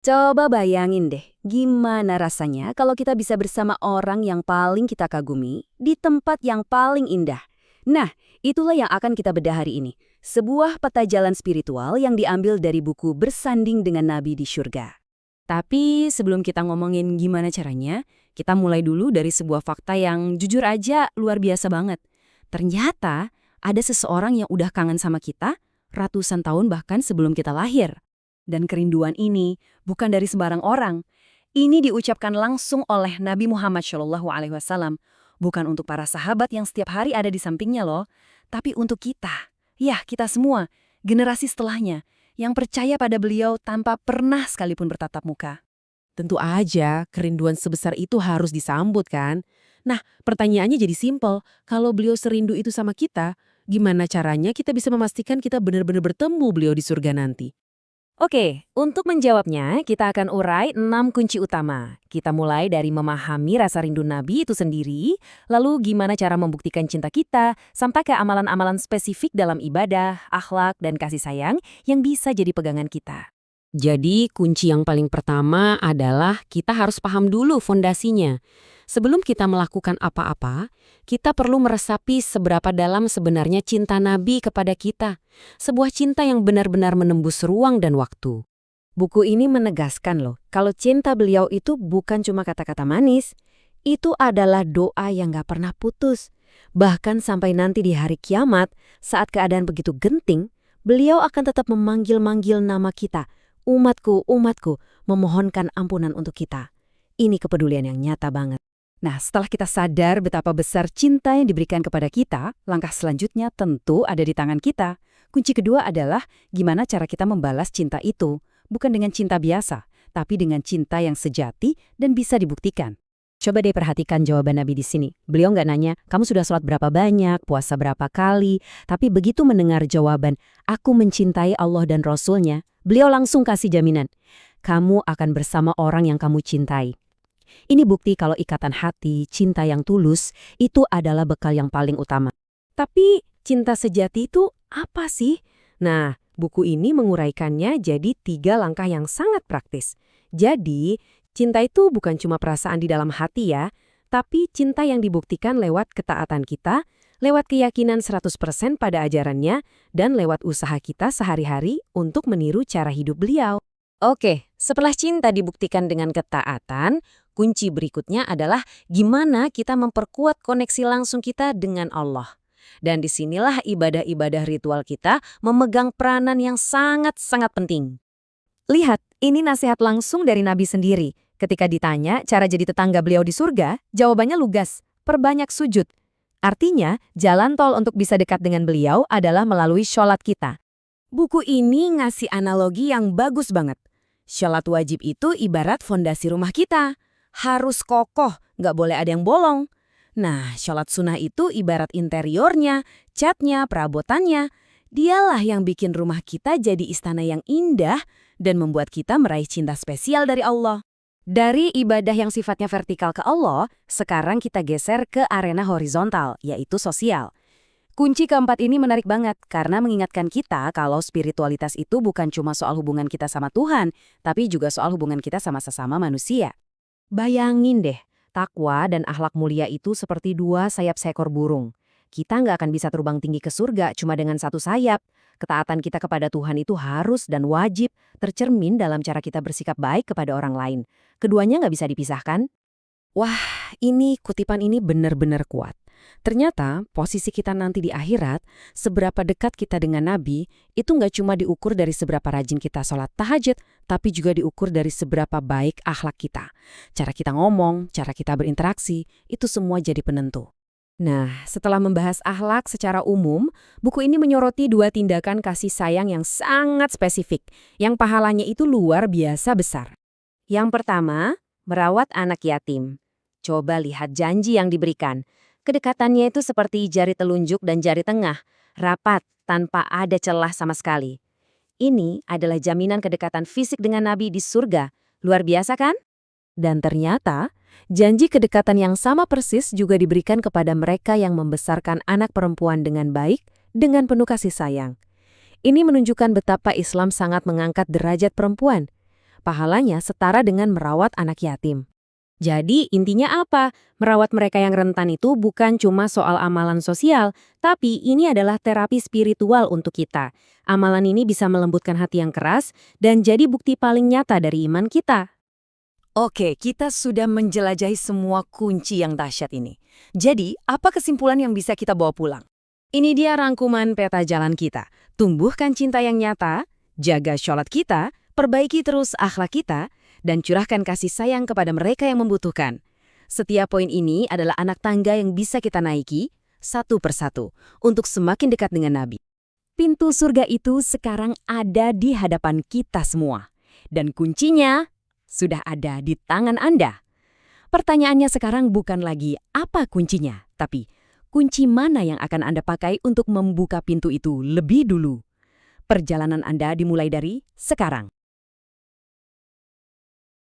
Coba bayangin deh, gimana rasanya kalau kita bisa bersama orang yang paling kita kagumi di tempat yang paling indah. Nah, itulah yang akan kita bedah hari ini. Sebuah peta jalan spiritual yang diambil dari buku Bersanding dengan Nabi di Surga. Tapi sebelum kita ngomongin gimana caranya, kita mulai dulu dari sebuah fakta yang jujur aja luar biasa banget. Ternyata ada seseorang yang udah kangen sama kita ratusan tahun bahkan sebelum kita lahir. Dan kerinduan ini bukan dari sembarang orang. Ini diucapkan langsung oleh Nabi Muhammad SAW. Bukan untuk para sahabat yang setiap hari ada di sampingnya loh, tapi untuk kita. Ya, kita semua, generasi setelahnya, yang percaya pada beliau tanpa pernah sekalipun bertatap muka. Tentu aja, kerinduan sebesar itu harus disambut kan? Nah, pertanyaannya jadi simpel. Kalau beliau serindu itu sama kita, gimana caranya kita bisa memastikan kita benar-benar bertemu beliau di surga nanti? Oke, untuk menjawabnya, kita akan urai 6 kunci utama. Kita mulai dari memahami rasa rindu Nabi itu sendiri, lalu gimana cara membuktikan cinta kita, sampai ke amalan-amalan spesifik dalam ibadah, akhlak, dan kasih sayang yang bisa jadi pegangan kita. Jadi, kunci yang paling pertama adalah kita harus paham dulu fondasinya. Sebelum kita melakukan apa-apa, kita perlu meresapi seberapa dalam sebenarnya cinta Nabi kepada kita. Sebuah cinta yang benar-benar menembus ruang dan waktu. Buku ini menegaskan loh, kalau cinta beliau itu bukan cuma kata-kata manis, itu adalah doa yang gak pernah putus. Bahkan sampai nanti di hari kiamat, saat keadaan begitu genting, beliau akan tetap memanggil-manggil nama kita. Umatku, umatku, memohonkan ampunan untuk kita. Ini kepedulian yang nyata banget. Nah, setelah kita sadar betapa besar cinta yang diberikan kepada kita, langkah selanjutnya tentu ada di tangan kita. Kunci kedua adalah gimana cara kita membalas cinta itu. Bukan dengan cinta biasa, tapi dengan cinta yang sejati dan bisa dibuktikan. Coba deh perhatikan jawaban Nabi di sini. Beliau nggak nanya, kamu sudah sholat berapa banyak, puasa berapa kali, tapi begitu mendengar jawaban, aku mencintai Allah dan Rasul-Nya, beliau langsung kasih jaminan, kamu akan bersama orang yang kamu cintai. Ini bukti kalau ikatan hati, cinta yang tulus, itu adalah bekal yang paling utama. Tapi cinta sejati itu apa sih? Nah, buku ini menguraikannya jadi 3 langkah yang sangat praktis. Jadi, cinta itu bukan cuma perasaan di dalam hati ya, tapi cinta yang dibuktikan lewat ketaatan kita, lewat keyakinan 100% pada ajarannya, dan lewat usaha kita sehari-hari untuk meniru cara hidup beliau. Oke, setelah cinta dibuktikan dengan ketaatan, kunci berikutnya adalah gimana kita memperkuat koneksi langsung kita dengan Allah. Dan disinilah ibadah-ibadah ritual kita memegang peranan yang sangat-sangat penting. Lihat, ini nasihat langsung dari Nabi sendiri. Ketika ditanya cara jadi tetangga beliau di surga, jawabannya lugas, perbanyak sujud. Artinya, jalan tol untuk bisa dekat dengan beliau adalah melalui sholat kita. Buku ini ngasih analogi yang bagus banget. Sholat wajib itu ibarat fondasi rumah kita. Harus kokoh, nggak boleh ada yang bolong. Nah, sholat sunnah itu ibarat interiornya, catnya, perabotannya. Dialah yang bikin rumah kita jadi istana yang indah dan membuat kita meraih cinta spesial dari Allah. Dari ibadah yang sifatnya vertikal ke Allah, sekarang kita geser ke arena horizontal, yaitu sosial. Kunci keempat ini menarik banget karena mengingatkan kita kalau spiritualitas itu bukan cuma soal hubungan kita sama Tuhan, tapi juga soal hubungan kita sama sesama manusia. Bayangin deh, takwa dan akhlak mulia itu seperti 2 sayap seekor burung. Kita nggak akan bisa terbang tinggi ke surga cuma dengan 1 sayap. Ketaatan kita kepada Tuhan itu harus dan wajib tercermin dalam cara kita bersikap baik kepada orang lain. Keduanya nggak bisa dipisahkan. Wah, kutipan ini benar-benar kuat. Ternyata posisi kita nanti di akhirat, seberapa dekat kita dengan Nabi, itu nggak cuma diukur dari seberapa rajin kita sholat tahajud, tapi juga diukur dari seberapa baik akhlak kita. Cara kita ngomong, cara kita berinteraksi, itu semua jadi penentu. Nah, setelah membahas akhlak secara umum, buku ini menyoroti 2 tindakan kasih sayang yang sangat spesifik, yang pahalanya itu luar biasa besar. Yang pertama, merawat anak yatim. Coba lihat janji yang diberikan. Kedekatannya itu seperti jari telunjuk dan jari tengah, rapat tanpa ada celah sama sekali. Ini adalah jaminan kedekatan fisik dengan Nabi di surga. Luar biasa kan? Dan ternyata, janji kedekatan yang sama persis juga diberikan kepada mereka yang membesarkan anak perempuan dengan baik, dengan penuh kasih sayang. Ini menunjukkan betapa Islam sangat mengangkat derajat perempuan. Pahalanya setara dengan merawat anak yatim. Jadi intinya apa? Merawat mereka yang rentan itu bukan cuma soal amalan sosial, tapi ini adalah terapi spiritual untuk kita. Amalan ini bisa melembutkan hati yang keras dan jadi bukti paling nyata dari iman kita. Oke, kita sudah menjelajahi semua kunci yang dahsyat ini. Jadi, apa kesimpulan yang bisa kita bawa pulang? Ini dia rangkuman peta jalan kita. Tumbuhkan cinta yang nyata, jaga sholat kita, perbaiki terus akhlak kita, dan curahkan kasih sayang kepada mereka yang membutuhkan. Setiap poin ini adalah anak tangga yang bisa kita naiki, satu persatu, untuk semakin dekat dengan Nabi. Pintu surga itu sekarang ada di hadapan kita semua. Dan kuncinya sudah ada di tangan Anda. Pertanyaannya sekarang bukan lagi apa kuncinya, tapi kunci mana yang akan Anda pakai untuk membuka pintu itu lebih dulu. Perjalanan Anda dimulai dari sekarang.